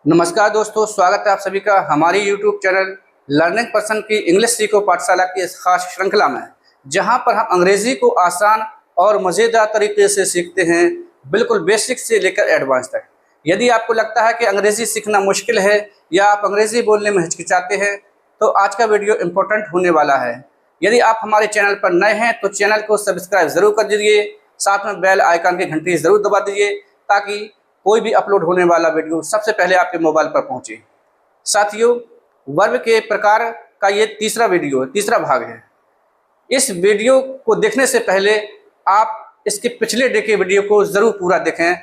नमस्कार दोस्तों, स्वागत है आप सभी का हमारी YouTube चैनल लर्निंग पर्सन की इंग्लिश सीखो पाठशाला की इस खास श्रृंखला में, जहां पर हम अंग्रेजी को आसान और मज़ेदार तरीके से सीखते हैं, बिल्कुल बेसिक से लेकर एडवांस तक। यदि आपको लगता है कि अंग्रेजी सीखना मुश्किल है या आप अंग्रेजी बोलने में हिचकिचाते हैं, तो आज का वीडियो इम्पोर्टेंट होने वाला है। यदि आप हमारे चैनल पर नए हैं तो चैनल को सब्सक्राइब ज़रूर कर दीजिए, साथ में बेल आइकन की घंटी ज़रूर दबा दीजिए ताकि कोई भी अपलोड होने वाला वीडियो सबसे पहले आपके मोबाइल पर पहुंचे। साथियों, वर्ब के प्रकार का ये तीसरा भाग है। इस वीडियो को देखने से पहले आप इसके पिछले डे के वीडियो को ज़रूर पूरा देखें।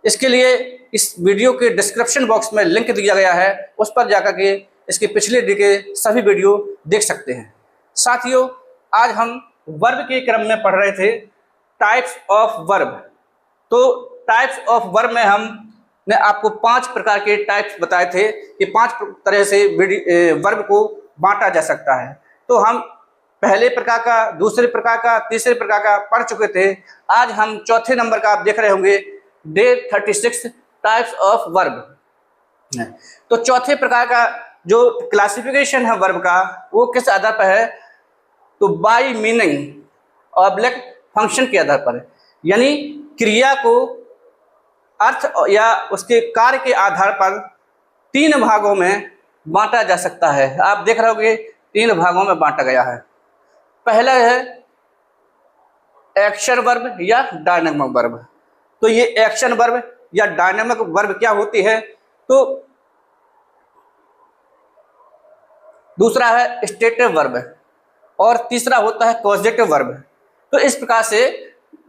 इसके लिए इस वीडियो के डिस्क्रिप्शन बॉक्स में लिंक दिया गया है, उस पर जाकर के इसके पिछले डे के सभी वीडियो देख सकते हैं। साथियों, आज हम वर्ब के क्रम में पढ़ रहे थे टाइप्स ऑफ वर्ब। तो टाइप्स ऑफ वर्ब में हमने आपको 5 प्रकार के टाइप्स बताए थे कि 5 तरह से वर्ब को बांटा जा सकता है। तो हम पहले प्रकार का, दूसरे प्रकार का, तीसरे प्रकार का पढ़ चुके थे। आज हम चौथे नंबर का आप देख रहे होंगे, डे 36 टाइप्स ऑफ वर्ब। तो चौथे प्रकार का जो क्लासिफिकेशन है वर्ब का, वो किस आधार पर है? तो बाय मीनिंग ऑब्लिक फंक्शन के आधार पर है, यानी क्रिया को अर्थ या उसके कार्य के आधार पर 3 भागों में बांटा जा सकता है। आप देख रहे होंगे 3 भागों में बांटा गया है। पहला है एक्शन वर्ब या डायनेमिक वर्ब। तो ये एक्शन वर्ब या डायनेमिक वर्ब क्या होती है? तो दूसरा है स्टेटिव वर्ब और तीसरा होता है कॉजेटिव वर्ब। तो इस प्रकार से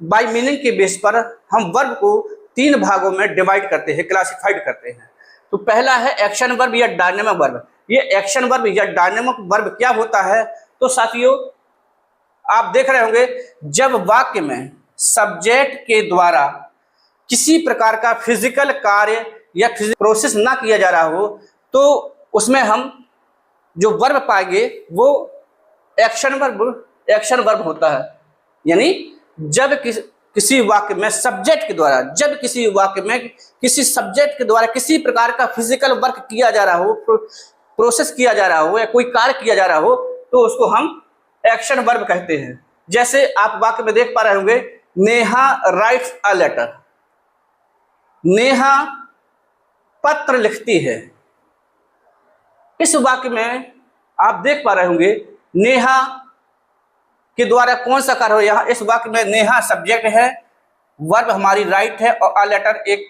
बाय मीनिंग के बेस पर हम वर्ब को 3 भागों में डिवाइड करते हैं, क्लासिफाइड करते हैं। तो पहला है एक्शन वर्ब या डायनेमिक वर्ब। ये एक्शन वर्ब या डायनेमिक वर्ब क्या होता है? तो साथियों, आप देख रहे होंगे जब वाक्य में सब्जेक्ट के द्वारा किसी प्रकार का फिजिकल कार्य या फिजिकल प्रोसेस ना किया जा रहा हो, तो उसमें हम जो वर्ब पाएंगे वो एक्शन वर्ब होता है। यानी जब किसी वाक्य में सब्जेक्ट के द्वारा, जब किसी वाक्य में किसी सब्जेक्ट के द्वारा किसी प्रकार का फिजिकल वर्क किया जा रहा हो, प्रोसेस किया जा रहा हो या कोई कार्य किया जा रहा हो, तो उसको हम एक्शन वर्ब कहते हैं। जैसे आप वाक्य में देख पा रहे होंगे, Neha writes a letter. Neha पत्र लिखती है। इस वाक्य में आप देख पा रहे होंगे नेहा के द्वारा कौन सा कार्य हो। यहाँ इस वाक्य में नेहा सब्जेक्ट है, वर्ब हमारी राइट है और अ लेटर एक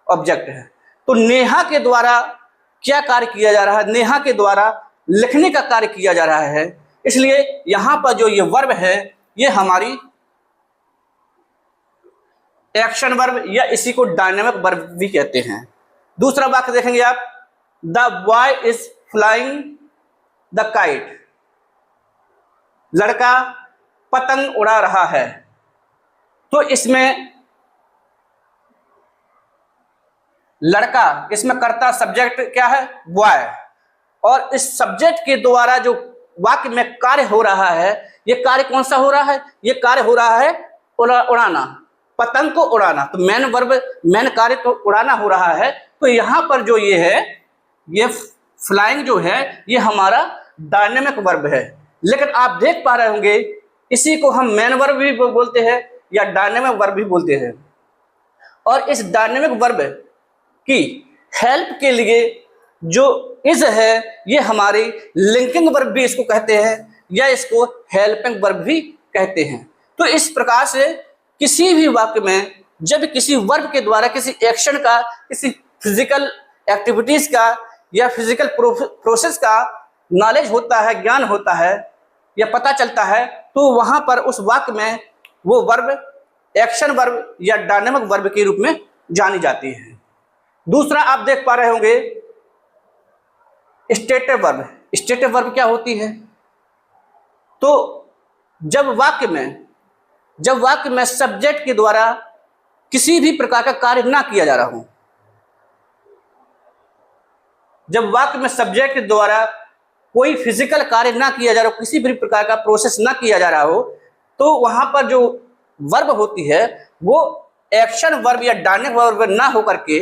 ऑब्जेक्ट है। तो नेहा के द्वारा क्या कार्य किया जा रहा है? नेहा के द्वारा लिखने का कार्य किया जा रहा है। इसलिए यहाँ पर जो ये वर्ब है, ये हमारी एक्शन वर्ब या इसी को डायनेमिक वर्ब भी कहते हैं। दूसरा वाक्य देखेंगे आप, the boy is flying the kite. लड़का पतंग उड़ा रहा है। तो इसमें लड़का, इसमें कर्ता सब्जेक्ट क्या है? बॉय। और इस सब्जेक्ट के द्वारा जो वाक्य में कार्य हो रहा है, ये कार्य कौन सा हो रहा है? ये कार्य हो रहा है उड़ाना, पतंग को उड़ाना। तो मेन कार्य तो उड़ाना हो रहा है। तो यहाँ पर जो ये है, ये फ्लाइंग जो है, ये हमारा डायनेमिक वर्ब है। लेकिन आप देख पा रहे होंगे इसी को हम मेन वर्ब भी बोलते हैं या डायनेमिक वर्ब भी बोलते हैं। और इस डायनेमिक वर्ब की हेल्प के लिए जो इज है, ये हमारी लिंकिंग वर्ब भी इसको कहते हैं या इसको हेल्पिंग वर्ब भी कहते हैं। तो इस प्रकार से किसी भी वाक्य में जब किसी वर्ब के द्वारा किसी एक्शन का, किसी फिजिकल एक्टिविटीज का या फिजिकल प्रोसेस का नॉलेज होता है, ज्ञान होता है या पता चलता है, तो वहां पर उस वाक्य में वो वर्ब एक्शन वर्ब या डायनेमिक वर्ब के रूप में जानी जाती है। दूसरा आप देख पा रहे होंगे स्टेटिव वर्ब। स्टेटिव वर्ब क्या होती है? तो जब वाक्य में सब्जेक्ट के द्वारा किसी भी प्रकार का कार्य ना किया जा रहा हो, जब वाक्य में सब्जेक्ट के द्वारा कोई फिजिकल कार्य ना किया जा रहा हो, किसी भी प्रकार का प्रोसेस ना किया जा रहा हो, तो वहां पर जो वर्ब होती है वो एक्शन वर्ब या डायनेमिक वर्ब ना होकर के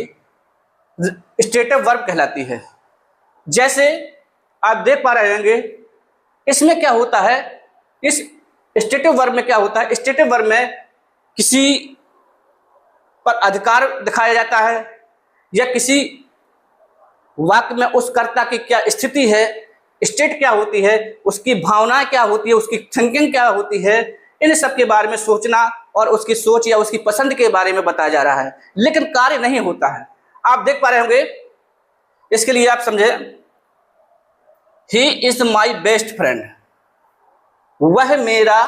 स्टेटिव वर्ब कहलाती है। जैसे आप देख पा रहे होंगे, इसमें क्या होता है, इस स्टेटिव वर्ब में क्या होता है, स्टेटिव वर्ब में किसी पर अधिकार दिखाया जाता है या किसी वाक्य में उस कर्ता की क्या स्थिति है, स्टेट क्या होती है, उसकी भावनाएं क्या होती है, उसकी थिंकिंग क्या होती है, इन सब के बारे में सोचना और उसकी सोच या उसकी पसंद के बारे में बताया जा रहा है, लेकिन कार्य नहीं होता है। आप देख पा रहे होंगे, इसके लिए आप समझे, he is my best friend, वह मेरा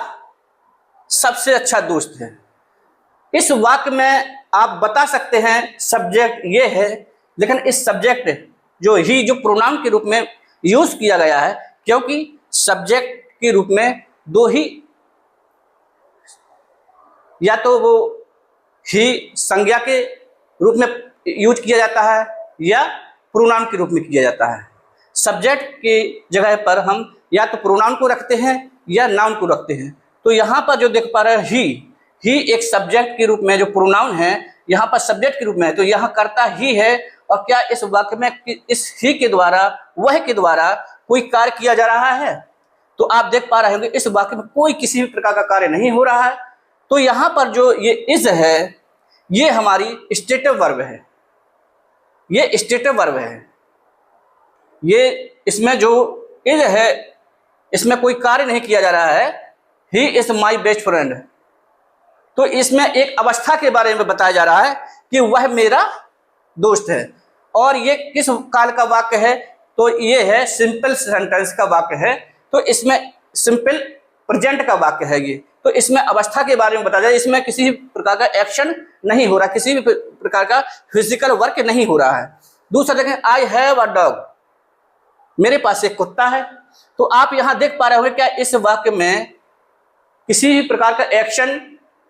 सबसे अच्छा दोस्त है। इस वाक्य में आप बता सकते हैं सब्जेक्ट ये है, लेकिन इस सब्जेक्ट जो ही जो प्रोनाउन के रूप में यूज किया गया है, क्योंकि सब्जेक्ट के रूप में दो ही, या तो वो ही संज्ञा के रूप में यूज किया जाता है या प्रोनाउन के रूप में किया जाता है। सब्जेक्ट की जगह पर हम या तो प्रोनाउन को रखते हैं या नाउन को रखते हैं। तो यहाँ पर जो देख पा रहे हैं, ही एक सब्जेक्ट के रूप में, जो प्रोनाउन है यहाँ पर सब्जेक्ट के रूप में है, तो यहाँ करता ही है। और क्या इस वाक्य में इस ही के द्वारा, वह के द्वारा कोई कार्य किया जा रहा है? तो आप देख पा रहे होंगे इस वाक्य में कोई किसी भी प्रकार का कार्य नहीं हो रहा है। तो यहाँ पर जो ये इज है, ये हमारी स्टेटिव वर्ब है, ये स्टेटिव वर्ब है। ये इसमें जो इज है, इसमें कोई कार्य नहीं किया जा रहा है। He is my best friend, तो इसमें एक अवस्था के बारे में बताया जा रहा है कि वह मेरा दोस्त है। और ये किस काल का वाक्य है? तो ये है सिंपल सेंटेंस का वाक्य है। तो इसमें सिंपल प्रेजेंट का वाक्य है ये। तो इसमें अवस्था के बारे में बताया जाए, इसमें किसी प्रकार का एक्शन नहीं हो रहा, किसी भी प्रकार का फिजिकल वर्क नहीं हो रहा है। दूसरा देखें, आई हैव अ डॉग, मेरे पास एक कुत्ता है। तो आप यहां देख पा रहे होंगे, क्या इस वाक्य में किसी भी प्रकार का एक्शन,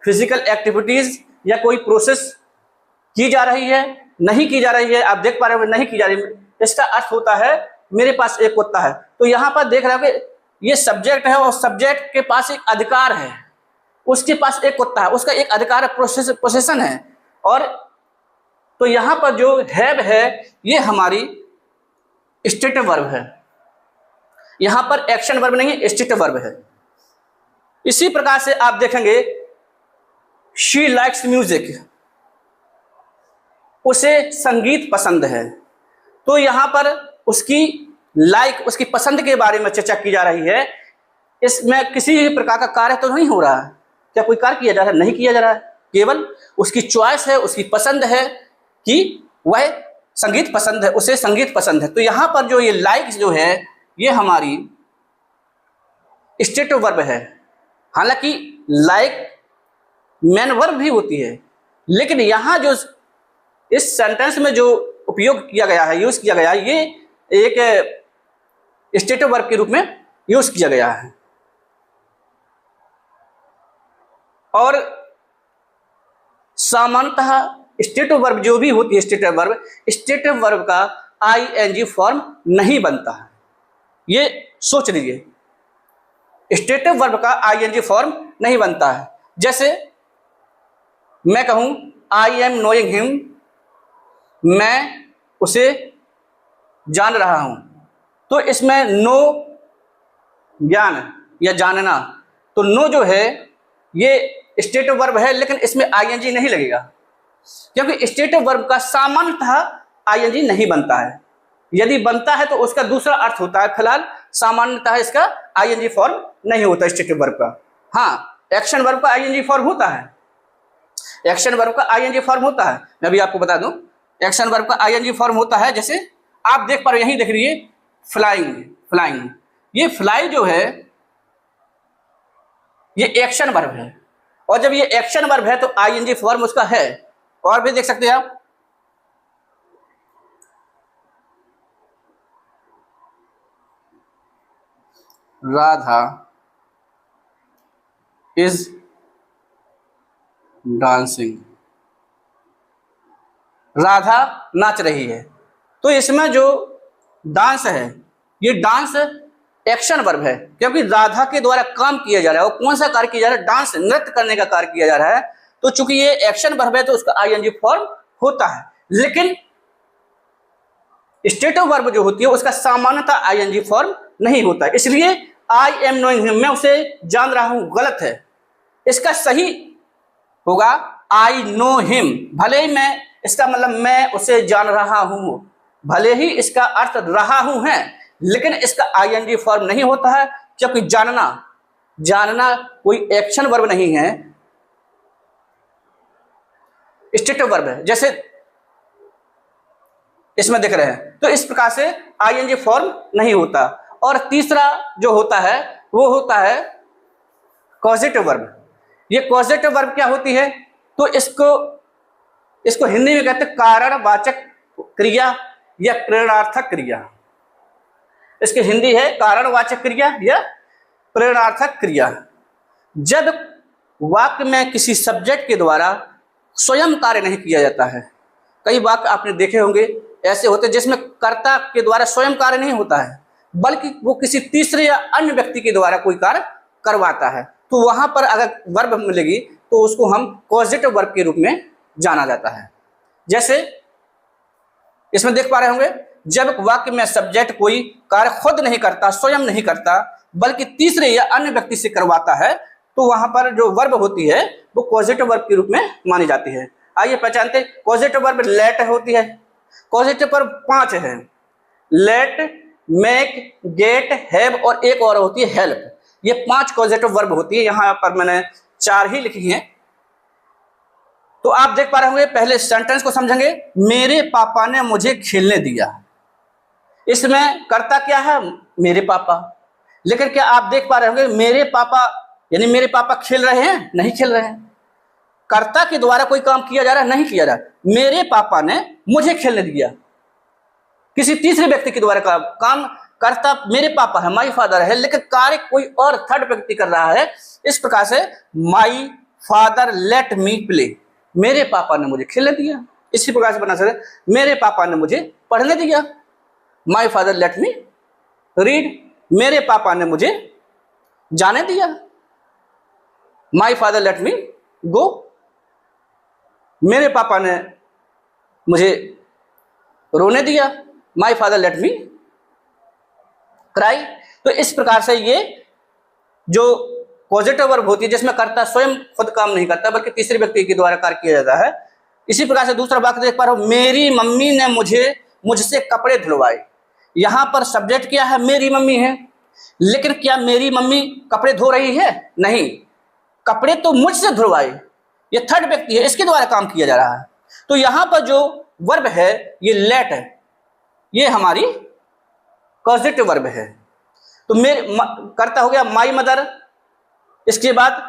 फिजिकल एक्टिविटीज या कोई प्रोसेस की जा रही है? नहीं की जा रही है। आप देख पा रहे हो नहीं की जा रही है। इसका अर्थ होता है मेरे पास एक कुत्ता है। तो यहाँ पर देख रहे हो कि ये सब्जेक्ट है और सब्जेक्ट के पास एक अधिकार है, उसके पास एक कुत्ता है, उसका एक अधिकार है, पोसेशन है। और तो यहाँ पर जो हैव है, ये हमारी स्टेटिव वर्ब है। यहाँ पर एक्शन वर्ब नहीं है, स्टेटिव वर्ब है। इसी प्रकार से आप देखेंगे, शी लाइक्स म्यूजिक, उसे संगीत पसंद है। तो यहाँ पर उसकी लाइक, उसकी पसंद के बारे में चर्चा की जा रही है। इसमें किसी भी प्रकार का कार्य तो नहीं हो रहा है। क्या कोई कार्य किया जा रहा है? नहीं किया जा रहा है। केवल उसकी चॉइस है, उसकी पसंद है कि वह संगीत पसंद है, उसे संगीत पसंद है। तो यहाँ पर जो ये लाइक जो है, ये हमारी स्टेटिव वर्ब है। हालांकि लाइक मेन वर्ब भी होती है, लेकिन यहाँ जो इस सेंटेंस में जो उपयोग किया गया है, यूज किया गया है, ये एक स्टेटिव वर्ब के रूप में यूज किया गया है। और सामान्यतः स्टेटिव वर्ब जो भी होती है, स्टेटिव वर्ब का आईएनजी फॉर्म नहीं बनता है। ये सोच लीजिए, स्टेटिव वर्ब का आईएनजी फॉर्म नहीं बनता है। जैसे मैं कहूं आई एम नोइंग हिम, मैं उसे जान रहा हूं। तो इसमें नो ज्ञान या जानना, तो नो जो है ये स्टेटिव वर्ब है, लेकिन इसमें आईएनजी नहीं लगेगा, क्योंकि स्टेटिव वर्ब का सामान्यतः आईएनजी नहीं बनता है। यदि बनता है तो उसका दूसरा अर्थ होता है। फिलहाल सामान्यतः इसका आईएनजी फॉर्म नहीं होता स्टेटिव वर्ब का। हाँ, एक्शन वर्ब का आईएनजी फॉर्म होता है, एक्शन वर्ब का आईएनजी फॉर्म होता है। मैं भी आपको बता दूं, एक्शन वर्ब का आईएनजी फॉर्म होता है। जैसे आप देख पा रहे हो, यही देख लीजिए, फ्लाइंग, फ्लाइंग, ये फ्लाई जो है ये एक्शन वर्ब है। और जब ये एक्शन वर्ब है तो आईएनजी फॉर्म उसका है। और भी देख सकते हैं आप, राधा इज डांसिंग, राधा नाच रही है। तो इसमें जो डांस है, ये डांस एक्शन वर्ब है, क्योंकि राधा के द्वारा काम किया जा रहा है। और कौन सा कार्य किया जा रहा है? डांस, नृत्य करने का कार्य किया जा रहा है। तो चूंकि ये एक्शन वर्ब है तो उसका आईएनजी फॉर्म होता है। लेकिन स्टेटिव वर्ब जो होती है उसका सामान्यतः आईएनजी फॉर्म नहीं होता, इसलिए आई एम नोइंग हिम, मैं उसे जान रहा हूं, गलत है। इसका सही होगा आई नो हिम, भले ही मैं, इसका मतलब मैं उसे जान रहा हूं, भले ही इसका अर्थ रहा हूं है, लेकिन इसका आईएनजी फॉर्म नहीं होता है, क्योंकि जानना कोई एक्शन वर्ब नहीं है, स्टेटिव वर्ब है, जैसे इसमें देख रहे हैं। तो इस प्रकार से आईएनजी फॉर्म नहीं होता। और तीसरा जो होता है वो होता है कॉजेटिव वर्ब। ये कॉजेटिव वर्ब क्या होती है, तो इसको हिंदी में कहते हैं कारणवाचक क्रिया या प्रेरणार्थक क्रिया। इसकी हिंदी है कारणवाचक क्रिया या प्रेरणार्थक क्रिया। जब वाक्य में किसी सब्जेक्ट के द्वारा स्वयं कार्य नहीं किया जाता है, कई वाक्य आपने देखे होंगे ऐसे होते हैं जिसमें कर्ता के द्वारा स्वयं कार्य नहीं होता है, बल्कि वो किसी तीसरे या अन्य व्यक्ति के द्वारा कोई कार्य करवाता है, तो वहां पर अगर वर्ब मिलेगी तो उसको हम कॉजेटिव वर्ब के रूप में जाना जाता है। जैसे इसमें देख पा रहे होंगे, जब वाक्य में सब्जेक्ट कोई कार्य खुद नहीं करता, स्वयं नहीं करता, बल्कि तीसरे या अन्य व्यक्ति से करवाता है, तो वहां पर जो वर्ब होती है वो कॉजेटिव वर्ब के रूप में मानी जाती है। आइए पहचानते हैं। कॉजेटिव वर्ब लेट होती है। कॉजेटिव वर्ब 5 है, लेट, मेक, गेट, हैव और एक और होती है हेल्प। ये 5 कॉजेटिव वर्ब होती है, यहां पर मैंने 4 ही लिखी हैं। तो आप देख पा रहे होंगे, पहले सेंटेंस को समझेंगे, मेरे पापा ने मुझे खेलने दिया। इसमें कर्ता क्या है, मेरे पापा, लेकिन क्या आप देख पा रहे होंगे मेरे पापा यानी मेरे पापा खेल रहे हैं, नहीं खेल रहे हैं। कर्ता के द्वारा कोई काम किया जा रहा है, नहीं किया जा रहा। मेरे पापा ने मुझे खेलने दिया, किसी तीसरे व्यक्ति के द्वारा काम कर्ता मेरे पापा है, माई फादर है, लेकिन कार्य कोई और थर्ड व्यक्ति कर रहा है। इस प्रकार से my father let me play, मेरे पापा ने मुझे खेलने दिया। इसी प्रकार से बना सकते, मेरे पापा ने मुझे पढ़ने दिया, my father let me read, मेरे पापा ने मुझे जाने दिया, माई फादर लेट मी गो, मेरे पापा ने मुझे रोने दिया, my father let me cry. तो इस प्रकार से ये जो पॉजिटिव वर्ब होती है जिसमें कर्ता स्वयं खुद काम नहीं करता बल्कि तीसरे व्यक्ति के द्वारा कार्य किया जाता है। इसी प्रकार से दूसरा वाक्य देख पा रहा हूं, मेरी मम्मी ने मुझसे कपड़े धुलवाए। यहां पर सब्जेक्ट क्या है, मेरी मम्मी है, लेकिन क्या मेरी मम्मी कपड़े धो रही है, नहीं, कपड़े तो मुझसे धुलवाए, ये थर्ड व्यक्ति है, इसके द्वारा काम किया जा रहा है। तो यहां पर जो वर्ब है ये लेट है, ये हमारी पॉजिटिव वर्ब है। तो मेरे करता हो गया माई मदर, इसके बाद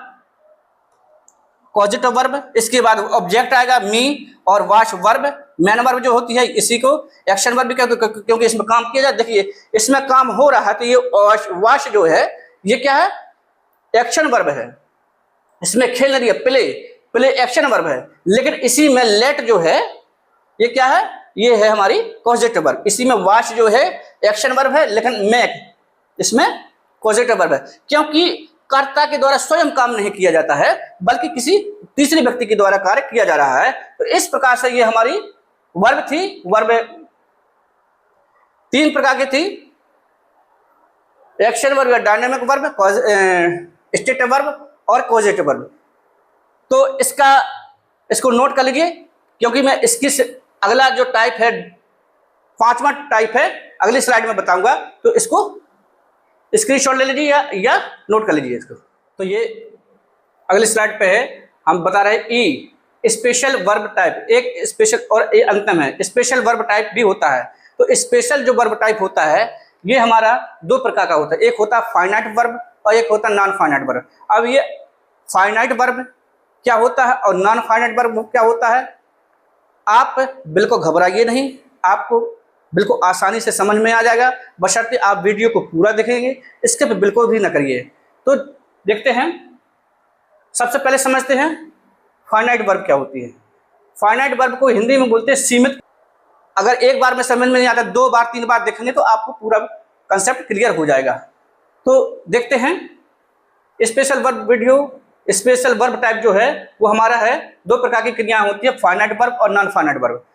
पॉजिटिव वर्ब, इसके बाद ऑब्जेक्ट आएगा मी और वाश वर्ब। मैन वर्ब जो होती है इसी को एक्शन वर्ब भी कहते हैं क्योंकि इसमें काम किया जाए। देखिए इसमें काम हो रहा है तो ये वाश जो है ये क्या है, एक्शन वर्ब है। इसमें खेल नहीं है, प्ले एक्शन वर्ब है, लेकिन इसी में लेट जो है ये क्या है, ये है हमारी पॉजिटिव वर्ब। इसी में वाश जो है एक्शन वर्ब है, लेकिन मेक इसमें पॉजिटिव वर्ब है, क्योंकि कर्ता के द्वारा स्वयं काम नहीं किया जाता है बल्कि किसी तीसरे व्यक्ति के द्वारा कार्य किया जा रहा है। तो इस प्रकार से ये हमारी वर्ब थी। वर्ब 3 प्रकार की थी, एक्शन वर्ब या डायनामिक वर्ब, स्टेटिव वर्ब और पॉजिटिव वर्ब। तो इसको नोट कर लीजिए, क्योंकि मैं इसकी अगला जो टाइप है 5वां टाइप है अगली स्लाइड में बताऊंगा, तो इसको स्क्रीनशॉट ले लीजिए या नोट कर लीजिए इसको। तो ये अगली स्लाइड पे है, हम बता रहे हैं ई स्पेशल वर्ब टाइप। एक स्पेशल और एक अंतम है, स्पेशल वर्ब टाइप भी होता है। तो स्पेशल जो वर्ब टाइप होता है ये हमारा 2 प्रकार का होता है, एक होता है फाइनाइट वर्ब और एक होता है नॉन फाइनाइट वर्ब। अब ये फाइनाइट वर्ब क्या होता है और नॉन फाइनाइट वर्ब क्या होता है, आप बिल्कुल घबराइए नहीं, आपको बिल्कुल आसानी से समझ में आ जाएगा, बशर्ते आप वीडियो को पूरा देखेंगे, इसके पे बिल्कुल भी ना करिए। तो देखते हैं, सबसे पहले समझते हैं फाइनाइट वर्ब क्या होती है। फाइनाइट वर्ब को हिंदी में बोलते हैं सीमित। अगर एक बार में समझ में नहीं आता, 2 बार 3 बार देखेंगे तो आपको पूरा कंसेप्ट क्लियर हो जाएगा। तो देखते हैं special verb video. Special verb type जो है वो हमारा है 2 प्रकार की क्रियाएं होती है, फाइनाइट वर्ब और non finite verb.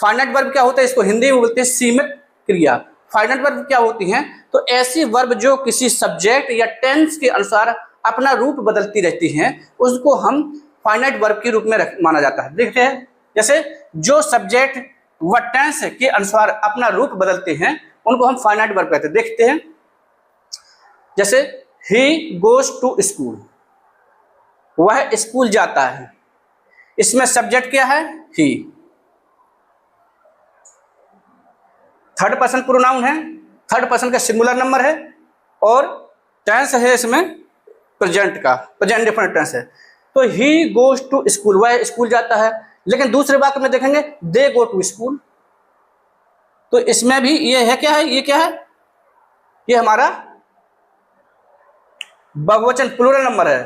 Finite verb क्या होता है, इसको हिंदी में बोलते हैं सीमित क्रिया। फाइनाइट वर्ब क्या होती हैं, तो ऐसी वर्ब जो किसी सब्जेक्ट या टेंस के अनुसार अपना रूप बदलती रहती हैं, उसको हम फाइनाइट वर्ब के रूप में माना जाता है। देखते हैं, जैसे जो सब्जेक्ट व टेंस के अनुसार अपना रूप बदलते हैं उनको हम फाइनाइट वर्ब कहते हैं। देखते हैं, जैसे ही गोज टू स्कूल, वह स्कूल जाता है। इसमें सब्जेक्ट क्या है, ही। थर्ड पर्सन प्रोनाउन है, थर्ड पर्सन का सिंगुलर नंबर है, और टेंस है इसमें प्रेजेंट का, प्रेजेंट डिफरेंट टेंस है। तो ही गोज टू स्कूल, वह स्कूल जाता है। लेकिन दूसरे वाक्य में देखेंगे दे गो टू स्कूल, तो इसमें भी ये है, क्या है, ये क्या है, ये हमारा बहुवचन प्लूरल नंबर है,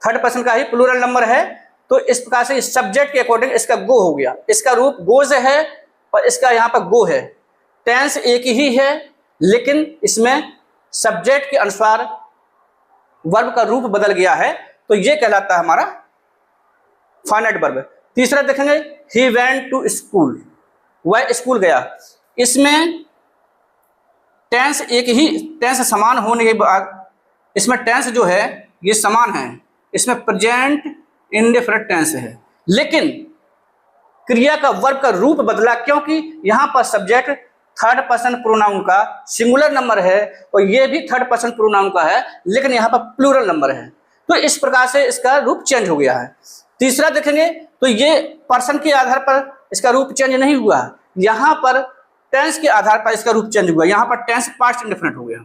थर्ड पर्सन का ही प्लूरल नंबर है। तो इस प्रकार से इस सब्जेक्ट के अकॉर्डिंग इसका गो हो गया, इसका रूप गोज है और इसका यहाँ पर गो है। टेंस एक ही है, लेकिन इसमें सब्जेक्ट के अनुसार वर्ब का रूप बदल गया है, तो ये कहलाता है हमारा फाइनाइट वर्ब। तीसरा देखेंगे, ही वेंट टू स्कूल, वह स्कूल गया। इसमें टेंस एक ही, टेंस समान होने के बाद इसमें टेंस जो है ये समान है, इसमें प्रेजेंट इंडेफिनिट टेंस है, लेकिन क्रिया का वर्ब का रूप बदला, क्योंकि यहां पर सब्जेक्ट थर्ड पर्सन प्रोनाउन का सिंगुलर नंबर है और ये भी थर्ड पर्सन प्रोनाउन का है, लेकिन यहाँ पर प्लूरल नंबर है। तो इस प्रकार से इसका रूप चेंज हो गया है। तीसरा देखेंगे तो ये पर्सन के आधार पर इसका रूप चेंज नहीं हुआ, यहाँ पर टेंस के आधार पर इसका रूप चेंज हुआ। यहाँ पर टेंस पास्ट इंडेफिनिट हो गया,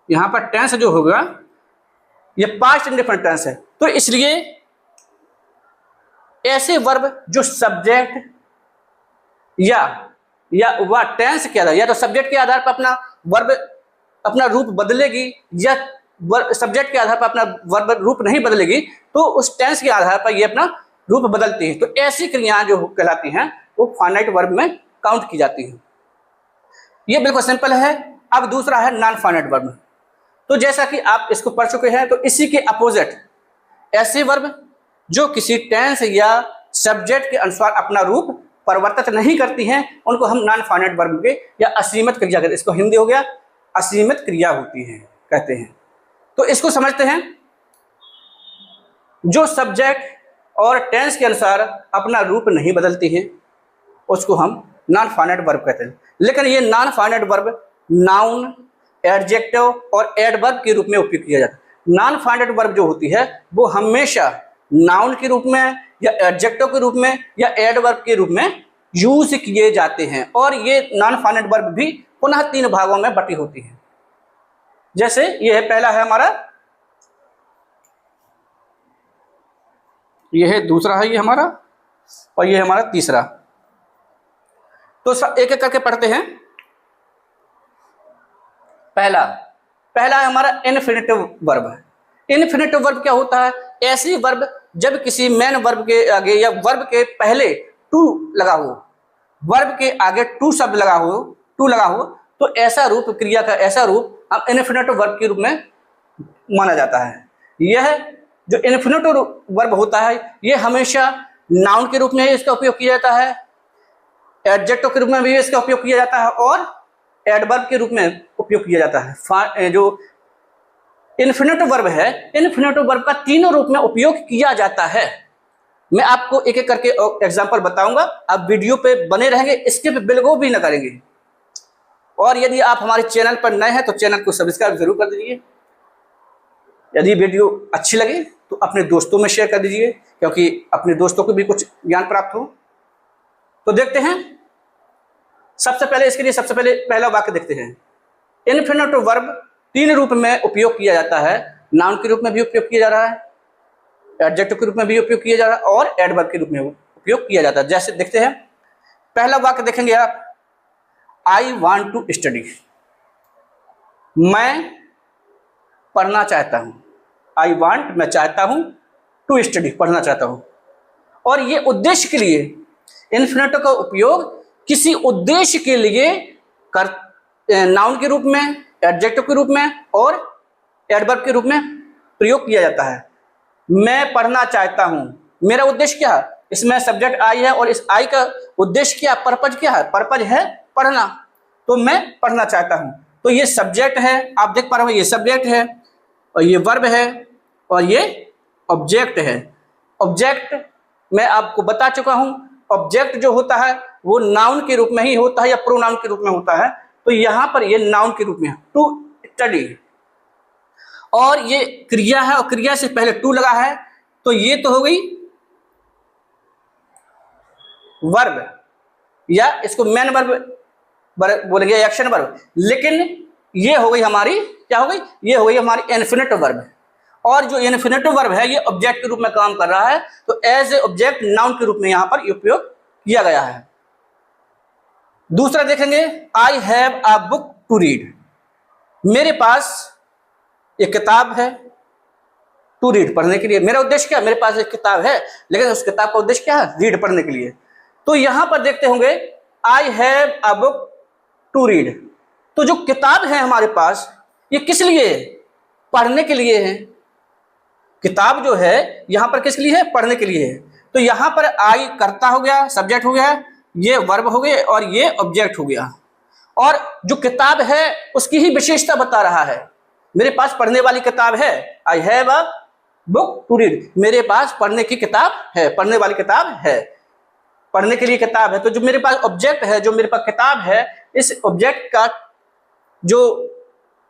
यहाँ पर टेंस जो होगा ये पास्ट इंडेफिनिट टेंस है। तो इसलिए ऐसे वर्ब जो सब्जेक्ट या वह टेंस के आधार, या तो सब्जेक्ट के आधार पर अपना वर्ब अपना रूप बदलेगी, या सब्जेक्ट के आधार पर अपना वर्ब रूप नहीं बदलेगी, तो उस टेंस के आधार पर ये अपना रूप बदलती है। तो ऐसी क्रियाएं जो कहलाती हैं वो फाइनाइट वर्ब में काउंट की जाती हैं। ये बिल्कुल सिंपल है। अब दूसरा है नॉन फाइनाइट वर्ब। तो जैसा कि आप इसको पढ़ चुके हैं, तो इसी के अपोजिट ऐसे वर्ब जो किसी टेंस या सब्जेक्ट के अनुसार अपना रूप परिवर्तित नहीं करती हैं, उनको हम नॉन फाइनाइट वर्ब के या असीमित क्रिया कहते हैं। इसको हिंदी हो गया असीमित क्रिया होती है कहते हैं। तो इसको समझते हैं, जो सब्जेक्ट और टेंस के अनुसार अपना रूप नहीं बदलती है उसको हम नॉन फाइनाइट वर्ब कहते हैं। लेकिन ये non finite verb noun, adjective और एडवर्ब के रूप में उपयोग किया जाता है। नॉन फाइनाइट वर्ब जो होती है वो हमेशा नाउन के रूप में या एडजेक्टिव के रूप में या एडवर्ब के रूप में यूज किए जाते हैं, और ये नॉन फाइनाइट वर्ब भी पुनः 3 भागों में बटी होती है। जैसे ये है, पहला है हमारा, ये है दूसरा है ये हमारा, और ये है हमारा तीसरा। तो एक एक करके पढ़ते हैं। पहला है हमारा इन्फिनिटिव वर्ब। इन्फिनिटिव वर्ब क्या होता है, ऐसी वर्ब जब किसी मेन वर्ब के आगे या वर्ब के पहले टू लगा हो, वर्ब के आगे टू शब्द लगा हो, तो ऐसा रूप, क्रिया का ऐसा रूप हम इन्फिनिटिव वर्ब के रूप में माना जाता है। यह जो इन्फिनिटिव वर्ब होता है ये हमेशा नाउन के रूप में इसका उपयोग किया जाता है, एडजेक्टिव के रूप में भी इसका उपयोग किया जाता है, और एडवर्ब के रूप में उपयोग किया जाता है। जो इन्फिनिटिव वर्ब है, इन्फिनिटिव वर्ब का तीनों रूप में उपयोग किया जाता है। मैं आपको एक एक करके एग्जांपल बताऊंगा, आप वीडियो पे बने रहेंगे, स्किप बिल्कुल भी ना करेंगे। और यदि आप हमारे चैनल पर नए हैं तो चैनल को सब्सक्राइब जरूर कर दीजिए। यदि वीडियो अच्छी लगे तो अपने दोस्तों में शेयर कर दीजिए, क्योंकि अपने दोस्तों को भी कुछ ज्ञान प्राप्त हो। तो देखते हैं, सबसे पहले पहला वाक्य देखते हैं। इन्फिनिटिव वर्ब 3 रूप में उपयोग किया जाता है, नाउन के रूप में भी उपयोग किया जा रहा है, एडजेक्टिव के रूप में भी उपयोग किया जा रहा है, और एडवर्ब के रूप में उपयोग किया जाता है। जैसे देखते हैं, पहला वाक्य देखेंगे आप, आई वांट टू स्टडी, मैं पढ़ना चाहता हूं। आई वांट, मैं चाहता हूं, टू स्टडी, पढ़ना चाहता हूं। और ये उद्देश्य के लिए इन्फिनिटिव का उपयोग किसी उद्देश्य के लिए नाउन के रूप में, एडजेक्टिव के रूप में और एडवर्ब के रूप में प्रयोग किया जाता है। मैं पढ़ना चाहता हूं, मेरा उद्देश्य क्या है, इसमें सब्जेक्ट आई है और इस आई का उद्देश्य क्या, पर्पज क्या है, पर्पज है पढ़ना, तो मैं पढ़ना चाहता हूं। तो ये सब्जेक्ट है, आप देख पा रहे हो, ये सब्जेक्ट है और ये वर्ब है और ये ऑब्जेक्ट है। ऑब्जेक्ट मैं आपको बता चुका हूं, ऑब्जेक्ट जो होता है वो नाउन के रूप में ही होता है या प्रोनाउन के रूप में होता है। तो यहां पर ये नाउन के रूप में है, टू स्टडी, और ये क्रिया है और क्रिया से पहले टू लगा है, तो ये तो हो गई वर्ब, या इसको मेन वर्ब बोलेंगे, एक्शन वर्ब। लेकिन ये हो गई हमारी, क्या हो गई, ये हो गई हमारी इन्फिनिटिव वर्ब, और जो इन्फिनिटिव वर्ब है ये ऑब्जेक्ट के रूप में काम कर रहा है, तो एज ए ऑब्जेक्ट नाउन के रूप में यहां पर उपयोग किया गया है। दूसरा देखेंगे, I have a book to read, मेरे पास एक किताब है, टू रीड पढ़ने के लिए। मेरा उद्देश्य क्या, मेरे पास एक किताब है, लेकिन उस किताब का उद्देश्य क्या है, रीड पढ़ने के लिए। तो यहां पर देखते होंगे I have a book to read, तो जो किताब है हमारे पास ये किस लिए है, पढ़ने के लिए है। किताब जो है यहां पर किस लिए है, पढ़ने के लिए है। तो यहां पर आई कर्ता हो गया, सब्जेक्ट हो गया, ये वर्ब हो गए और ये ऑब्जेक्ट हो गया, और जो किताब है उसकी ही विशेषता बता रहा है। मेरे पास पढ़ने वाली किताब है, I have a book to read, मेरे पास पढ़ने की किताब है, पढ़ने वाली किताब है, पढ़ने के लिए किताब है। तो जो मेरे पास ऑब्जेक्ट है, जो मेरे पास किताब है, इस ऑब्जेक्ट का जो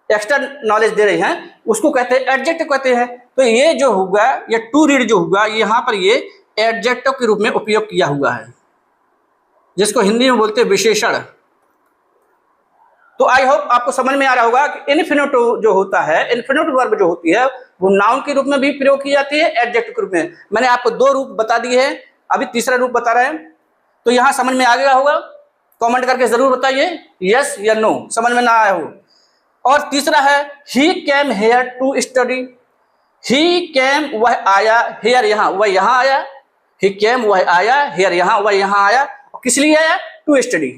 एक्स्ट्रा नॉलेज दे रही हैं उसको कहते हैं एडजेक्टिव कहते हैं। तो ये जो होगा, ये टू रीड जो होगा, यहाँ पर ये एडजेक्टिव के रूप में उपयोग किया हुआ है, जिसको हिंदी में बोलते हैं विशेषण। तो आई होप आपको समझ में आ रहा होगा कि इन्फिनिटिव जो होता है, इन्फिनिटिव वर्ब जो होती है वो नाउन के रूप में भी प्रयोग की जाती है, एडजेक्टिव के रूप में। मैंने आपको दो रूप बता दिए हैं, अभी तीसरा रूप बता रहे हैं। तो यहां समझ में आ गया होगा, कमेंट करके जरूर बताइए यस या नो, समझ में ना आया हो। और तीसरा है ही केम हेयर टू स्टडी, ही केम वह आया, हेयर यहाँ वह यहाँ आया, ही केम वह आया, हेयर यहाँ वह यहाँ आया, और किस लिए आया, टू स्टडी,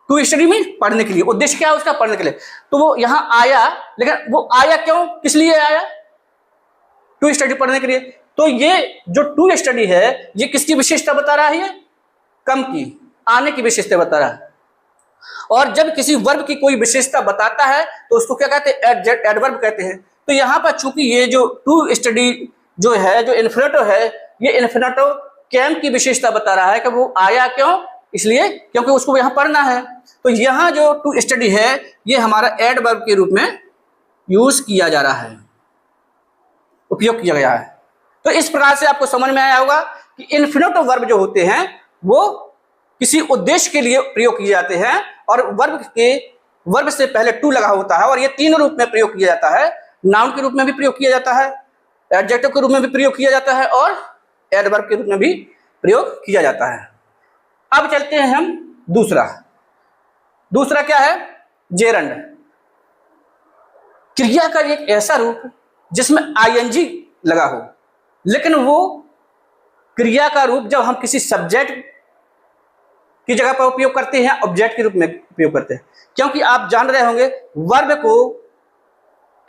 टू स्टडी में पढ़ने के लिए। उद्देश्य क्या है उसका, पढ़ने के लिए। तो वो यहाँ आया, लेकिन वो आया क्यों, किस लिए आया, टू स्टडी, पढ़ने के लिए। तो ये जो टू स्टडी है ये किसकी विशेषता बता रहा है, कम की, आने की विशेषता बता रहा है। और जब किसी वर्ब की कोई विशेषता बताता है तो उसको क्या कहते हैं, एडवर्ब कहते हैं। तो यहां पर चूंकि ये जो टू स्टडी जो है, जो इन्फिनिटिव है, ये इन्फिनिटिव कैम की विशेषता बता रहा है कि वो आया क्यों, इसलिए क्योंकि उसको यहां पढ़ना है। तो यहां जो टू स्टडी है ये हमारा एडवर्ब के रूप में यूज किया जा रहा है, उपयोग किया गया है। तो इस प्रकार से आपको समझ में आया होगा कि इन्फिनिटिव वर्ब जो होते हैं वो किसी उद्देश्य के लिए प्रयोग किए जाते हैं, और वर्ब से पहले टू लगा होता है, और ये तीन रूप में प्रयोग किया जाता है। नाउन के रूप में भी प्रयोग किया जाता है, एडजेक्टिव के रूप में भी प्रयोग किया जाता है, और एडवर्ब के रूप में भी प्रयोग किया जाता है। अब चलते हैं हम दूसरा क्या है, जेरंड, क्रिया का एक ऐसा रूप जिसमें आईएनजी लगा हो, लेकिन वो क्रिया का रूप जब हम किसी सब्जेक्ट की जगह पर उपयोग करते हैं, ऑब्जेक्ट के रूप में उपयोग करते हैं। क्योंकि आप जान रहे होंगे वर्ब को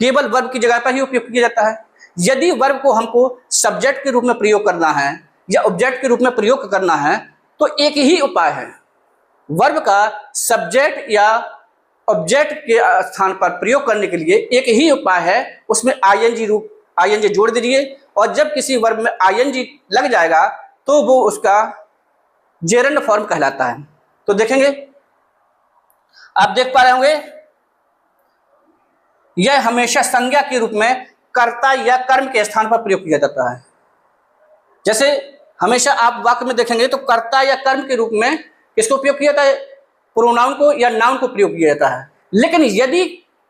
केवल वर्ब की जगह पर ही उपयोग किया जाता है। यदि वर्ब को हमको सब्जेक्ट के रूप में प्रयोग करना है या ऑब्जेक्ट के रूप में प्रयोग करना है तो एक ही उपाय है, वर्ब का सब्जेक्ट या ऑब्जेक्ट के स्थान पर प्रयोग करने के लिए एक ही उपाय है, उसमें आईएनजी जोड़ दीजिए, और जब किसी वर्ब में आईएनजी लग जाएगा तो वो उसका जेरंड फॉर्म कहलाता है। तो देखेंगे, आप देख पा रहे होंगे यह हमेशा संज्ञा के रूप में कर्ता या कर्म के स्थान पर प्रयोग किया जाता है। जैसे हमेशा आप वाक्य में देखेंगे तो कर्ता या कर्म के रूप में किसको प्रयोग किया जाता है, प्रोनाउन को या नाउन को प्रयोग किया जाता है। लेकिन यदि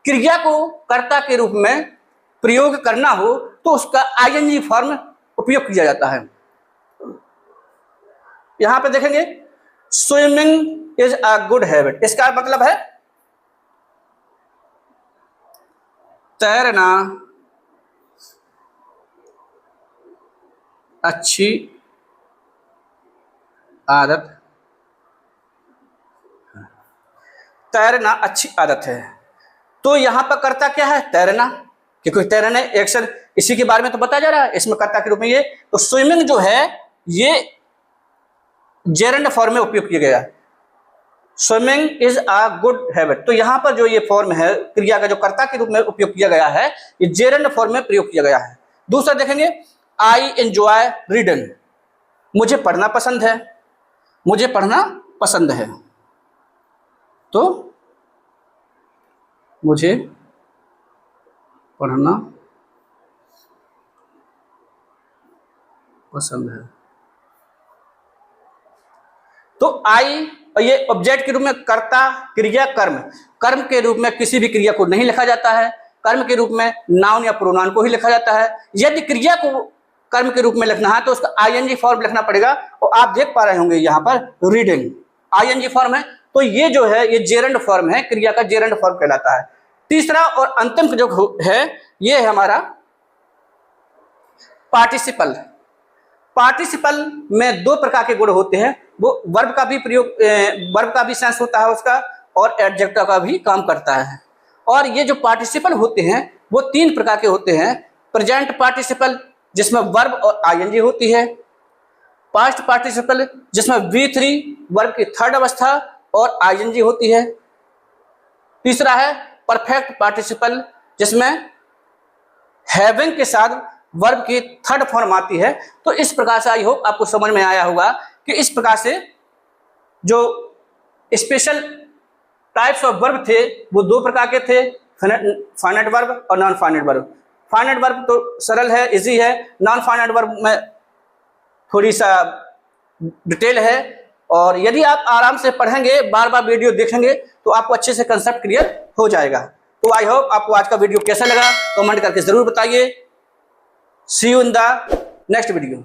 क्रिया को कर्ता के रूप में प्रयोग करना हो तो उसका आईएनजी फॉर्म उपयोग किया जाता है। यहां पे देखेंगे swimming is a good habit, इसका मतलब है तैरना अच्छी आदत, तैरना अच्छी आदत है। तो यहां पर कर्ता क्या है, तैरना, क्योंकि तैरने एक्शन इसी के बारे में तो बताया जा रहा है, इसमें कर्ता के रूप में ये। तो स्विमिंग जो है ये जेरंड फॉर्म में उपयोग किया गया है। Swimming is a good habit, तो यहां पर जो ये फॉर्म है क्रिया का जो कर्ता के रूप में उपयोग किया गया है, ये जेरंड फॉर्म में प्रयोग किया गया है। दूसरा देखेंगे, आई एंजॉय रीडिंग, मुझे पढ़ना पसंद है, मुझे पढ़ना पसंद है, तो मुझे पढ़ना पसंद है। तो आई, ये ऑब्जेक्ट के रूप में कर्ता, क्रिया, कर्म, कर्म के रूप में किसी भी क्रिया को नहीं लिखा जाता है, कर्म के रूप में नाउन या प्रोनाउन को ही लिखा जाता है। यदि क्रिया को कर्म के रूप में लिखना है तो उसका आईएनजी फॉर्म लिखना पड़ेगा, और आप देख पा रहे होंगे यहाँ पर रीडिंग आईएनजी फॉर्म है, तो ये जो है ये जेरंड फॉर्म है, क्रिया का जेरंड फॉर्म कहलाता है। तीसरा और अंतिम जो है ये है हमारा पार्टिसिपल। पार्टिसिपल में दो प्रकार के गुण होते हैं, वो वर्ब का भी प्रयोग, वर्ब का भी सेंस होता है उसका, और एडजेक्टिव का भी काम करता है। और ये जो पार्टिसिपल होते हैं वो तीन प्रकार के होते हैं। प्रेजेंट पार्टिसिपल जिसमें वर्ब और आईएनजी होती है, पास्ट पार्टिसिपल जिसमें V3 वर्ब की थर्ड अवस्था और आईएनजी होती है, तीसरा है परफेक्ट पार्टिसिपल जिसमें हैविंग के साथ वर्ब की थर्ड फॉर्म आती है। तो इस प्रकार से आई होप आपको समझ में आया होगा कि इस प्रकार से जो स्पेशल टाइप्स ऑफ वर्ब थे वो दो प्रकार के थे, फाइनाइट वर्ब और non finite verb. Finite verb तो सरल है, इजी है, नॉन फाइनाइट वर्ब में थोड़ी सा डिटेल है, और यदि आप आराम से पढ़ेंगे, बार बार वीडियो देखेंगे तो आपको अच्छे से कंसेप्ट क्लियर हो जाएगा। तो आई होप आपको आज का वीडियो कैसा लगा कमेंट करके जरूर बताइए। See you in the next video.